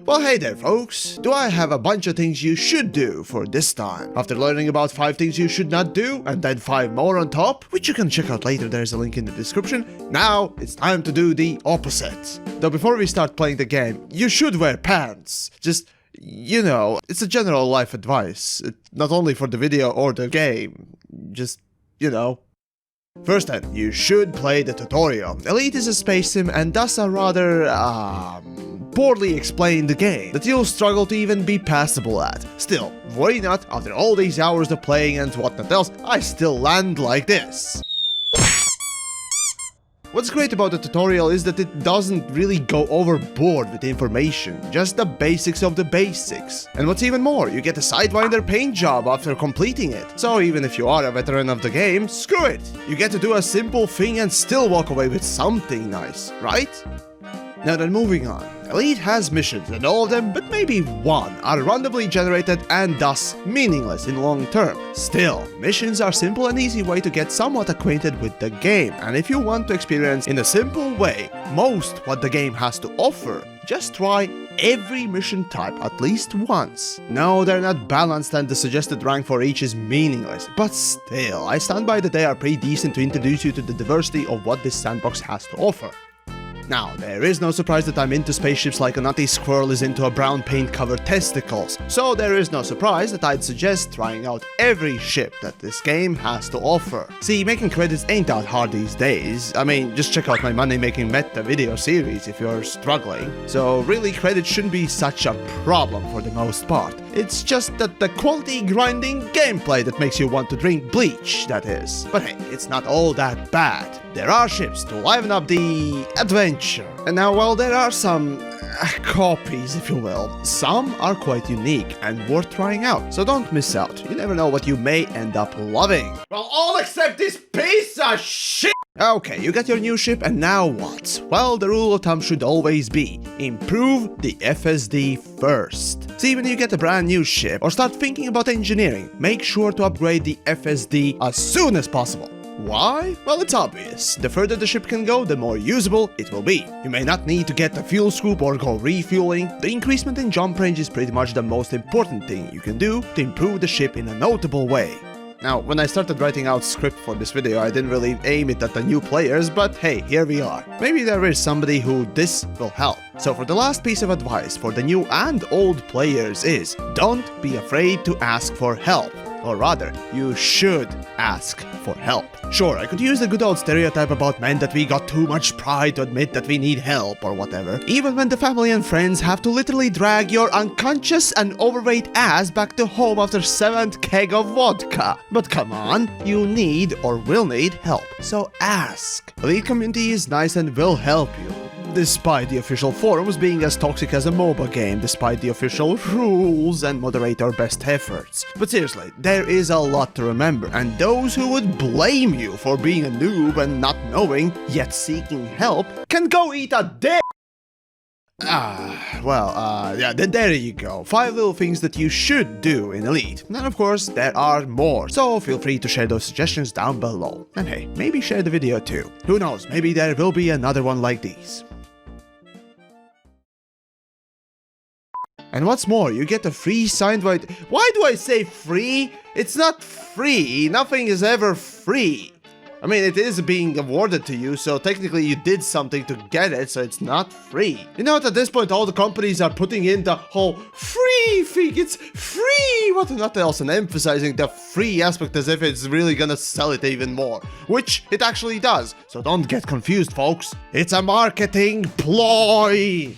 Well, hey there folks, do I have a bunch of things you should do for this time? After learning about 5 things you should not do, and then 5 more on top, which you can check out later, there's a link in the description, now it's time to do the opposite. Though before we start playing the game, you should wear pants. Just, you know, it's a general life advice, not only for the video or the game, just, you know. First then, you should play the tutorial. Elite is a space sim and thus a rather, poorly explained game that you'll struggle to even be passable at. Still, worry not, after all these hours of playing and whatnot else, I still land like this. What's great about the tutorial is that it doesn't really go overboard with information, just the basics of the basics. And what's even more, you get a Sidewinder paint job after completing it. So even if you are a veteran of the game, screw it! You get to do a simple thing and still walk away with something nice, right? Now then, moving on. Elite has missions, and all of them, but maybe one, are randomly generated and thus meaningless in long term. Still, missions are a simple and easy way to get somewhat acquainted with the game, and if you want to experience in a simple way most what the game has to offer, just try every mission type at least once. No, they're not balanced and the suggested rank for each is meaningless, but still, I stand by that they are pretty decent to introduce you to the diversity of what this sandbox has to offer. Now, there is no surprise that I'm into spaceships like a nutty squirrel is into a brown paint-covered testicles, so there is no surprise that I'd suggest trying out every ship that this game has to offer. See, making credits ain't that hard these days. I mean, just check out my money-making meta video series if you're struggling. So really, credits shouldn't be such a problem for the most part. It's just that the quality grinding gameplay that makes you want to drink bleach, that is. But hey, it's not all that bad. There are ships to liven up the adventure. And now, while there are some copies, if you will, some are quite unique and worth trying out, so don't miss out. You never know what you may end up loving. Well, all except this piece of shit! Okay, you got your new ship, and now what? Well, the rule of thumb should always be, improve the FSD first. See, when you get a brand new ship, or start thinking about engineering, make sure to upgrade the FSD as soon as possible. Why? Well, it's obvious. The further the ship can go, the more usable it will be. You may not need to get a fuel scoop or go refueling. The increasement in jump range is pretty much the most important thing you can do to improve the ship in a notable way. Now, when I started writing out script for this video, I didn't really aim it at the new players, but hey, here we are. Maybe there is somebody who this will help. So for the last piece of advice for the new and old players is, don't be afraid to ask for help. Or rather, you should ask for help. Sure, I could use the good old stereotype about men that we got too much pride to admit that we need help or whatever, even when the family and friends have to literally drag your unconscious and overweight ass back to home after 7th keg of vodka. But come on, you need or will need help, so ask. The Elite community is nice and will help you. Despite the official forums being as toxic as a MOBA game, despite the official rules and moderator best efforts. But seriously, there is a lot to remember, and those who would blame you for being a noob and not knowing, yet seeking help, can go eat a dick! Yeah, there you go. 5 little things that you should do in Elite. And of course, there are more, so feel free to share those suggestions down below. And hey, maybe share the video too. Who knows, maybe there will be another one like these. And what's more, you get a free signed white. Why do I say free? It's not free. Nothing is ever free. I mean, it is being awarded to you, so technically you did something to get it, so it's not free. You know what, at this point all the companies are putting in the whole free thing, it's free, what not else, and emphasizing the free aspect as if it's really gonna sell it even more. Which it actually does, so don't get confused folks. It's a marketing ploy!